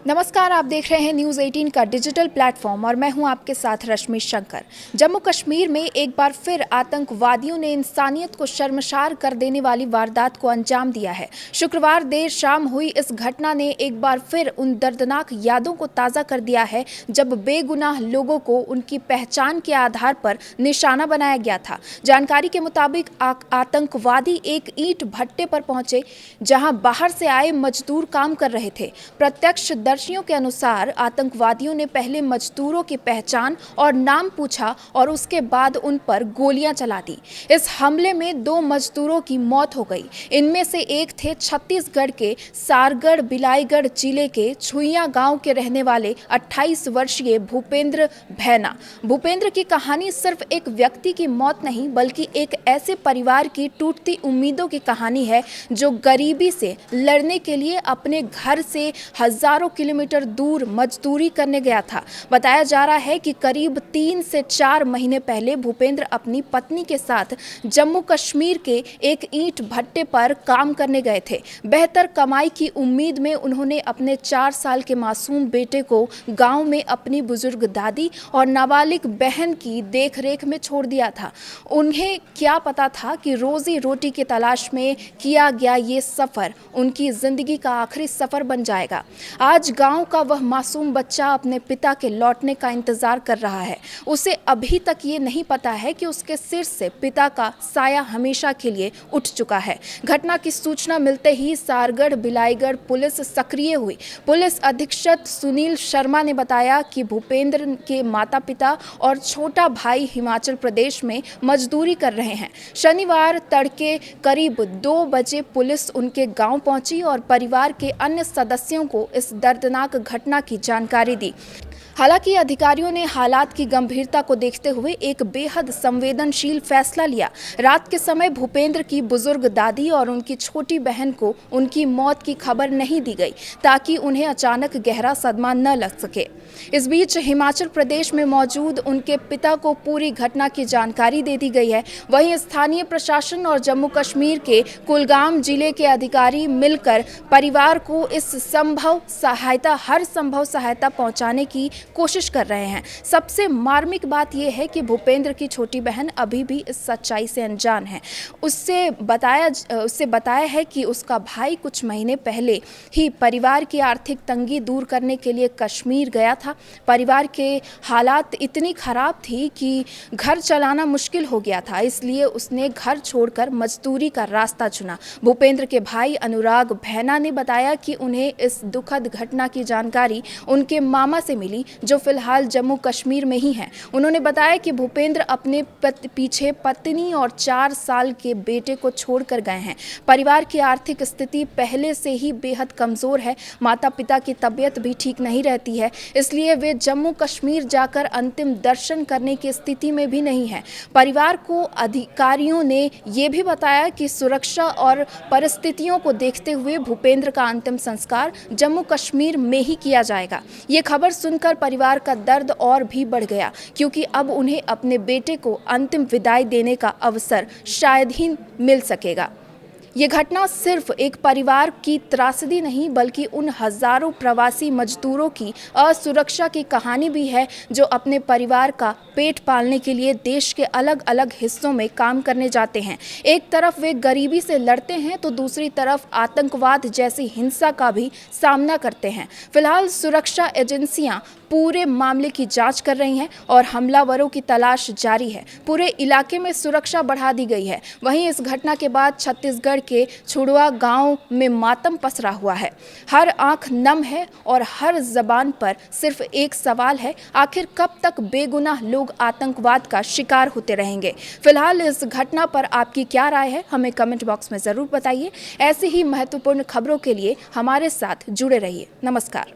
नमस्कार, आप देख रहे हैं न्यूज़ 18 का डिजिटल प्लेटफॉर्म और मैं हूं आपके साथ रश्मि शंकर। जम्मू कश्मीर में एक बार फिर आतंकवादियों ने इंसानियत को शर्मसार कर देने वाली वारदात को अंजाम दिया है। शुक्रवार देर शाम हुई इस घटना ने एक बार फिर उन दर्दनाक यादों को ताज़ा कर दिया है जब बेगुनाह लोगों को उनकी पहचान के आधार पर निशाना बनाया गया था। जानकारी के मुताबिक आतंकवादी एक ईंट भट्टे पर पहुंचे जहां बाहर से आए मजदूर काम कर रहे थे। प्रत्यक्षदर्शियों के अनुसार आतंकवादियों ने पहले मजदूरों की पहचान और नाम पूछा और उसके बाद उन पर गोलियां चला दी। इस हमले में 2 मजदूरों की मौत हो गई। इनमें से एक थे छत्तीसगढ़ के सारगढ़ बिलाईगढ़ जिले के छुइया गांव के रहने वाले 28 वर्षीय भूपेंद्र भैना। भूपेंद्र की कहानी सिर्फ एक व्यक्ति की मौत नहीं बल्कि एक ऐसे परिवार की टूटती उम्मीदों की कहानी है जो गरीबी से लड़ने के लिए अपने घर से हजारों किलोमीटर दूर मजदूरी करने गया था। बताया जा रहा है कि करीब 3 से 4 महीने पहले भूपेंद्र अपनी पत्नी के साथ जम्मू कश्मीर के एक ईंट भट्टे पर काम करने गए थे। बेहतर कमाई की उम्मीद में उन्होंने अपने 4 साल के मासूम बेटे को गांव में अपनी बुजुर्ग दादी और नाबालिग बहन की देखरेख में छोड़ दिया था। उन्हें क्या पता था कि रोजी रोटी की तलाश में किया गया ये सफर उनकी जिंदगी का आखिरी सफर बन जाएगा। आज गांव का वह मासूम बच्चा अपने पिता के लौटने का इंतजार कर रहा है। उसे अभी तक ये नहीं पता है कि उसके सिर से पिता का साया हमेशा के लिए उठ चुका है। घटना की सूचना मिलते ही सारगढ़ बिलाईगढ़ पुलिस सक्रिय हुई। पुलिस अधीक्षक सुनील शर्मा ने बताया कि भूपेंद्र के माता पिता और छोटा भाई हिमाचल प्रदेश में मजदूरी कर रहे हैं। शनिवार तड़के करीब 2 बजे पुलिस उनके गांव पहुंची और परिवार के अन्य सदस्यों को इस दर्दनाक घटना की जानकारी दी। हालांकि अधिकारियों ने हालात की गंभीरता को देखते हुए एक बेहद संवेदनशील फैसला लिया। रात के समय भूपेंद्र की बुजुर्ग दादी और उनकी छोटी बहन को उनकी मौत की खबर नहीं दी गई ताकि उन्हें अचानक गहरा सदमा न लग सके। इस बीच हिमाचल प्रदेश में मौजूद उनके पिता को पूरी घटना की जानकारी दे दी गई है। वहीं स्थानीय प्रशासन और जम्मू कश्मीर के कुलगाम जिले के अधिकारी मिलकर परिवार को हर संभव सहायता पहुंचाने की कोशिश कर रहे हैं। सबसे मार्मिक बात यह है कि भूपेंद्र की छोटी बहन अभी भी इस सच्चाई से अनजान है। उससे बताया है कि उसका भाई कुछ महीने पहले ही परिवार की आर्थिक तंगी दूर करने के लिए कश्मीर गया था। परिवार के हालात इतनी खराब थी कि घर चलाना मुश्किल हो गया था, इसलिए उसने घर छोड़कर मजदूरी का रास्ता चुना। भूपेंद्र के भाई अनुराग भैना ने बताया कि उन्हें इस दुखद घटना की जानकारी उनके मामा से मिली जो फिलहाल जम्मू कश्मीर में ही हैं। उन्होंने बताया कि भूपेंद्र अपने पीछे पत्नी और 4 साल के बेटे को छोड़कर गए हैं। परिवार की आर्थिक स्थिति पहले से ही बेहद कमज़ोर है। माता पिता की तबीयत भी ठीक नहीं रहती है, इसलिए वे जम्मू कश्मीर जाकर अंतिम दर्शन करने की स्थिति में भी नहीं है। परिवार को अधिकारियों ने ये भी बताया कि सुरक्षा और परिस्थितियों को देखते हुए भूपेंद्र का अंतिम संस्कार जम्मू कश्मीर में ही किया जाएगा। ये खबर सुनकर परिवार का दर्द और भी बढ़ गया क्योंकि अब उन्हें अपने बेटे को अंतिम विदाई देने का अवसर शायद ही मिल सकेगा। ये घटना सिर्फ एक परिवार की त्रासदी नहीं बल्कि उन हजारों प्रवासी मजदूरों की असुरक्षा की कहानी भी है जो अपने परिवार का पेट पालने के लिए देश के अलग अलग हिस्सों में काम करने जाते हैं। एक तरफ वे गरीबी से लड़ते हैं तो दूसरी तरफ आतंकवाद जैसी हिंसा का भी सामना करते हैं। फिलहाल सुरक्षा एजेंसियां पूरे मामले की जांच कर रही हैं और हमलावरों की तलाश जारी है। पूरे इलाके में सुरक्षा बढ़ा दी गई है। वहीं इस घटना के बाद छत्तीसगढ़ के छुड़वा गांव में मातम पसरा हुआ है। हर आंख नम है और हर जबान पर सिर्फ एक सवाल है, आखिर कब तक बेगुनाह लोग आतंकवाद का शिकार होते रहेंगे। फिलहाल इस घटना पर आपकी क्या राय है, हमें कमेंट बॉक्स में ज़रूर बताइए। ऐसी ही महत्वपूर्ण खबरों के लिए हमारे साथ जुड़े रहिए। नमस्कार।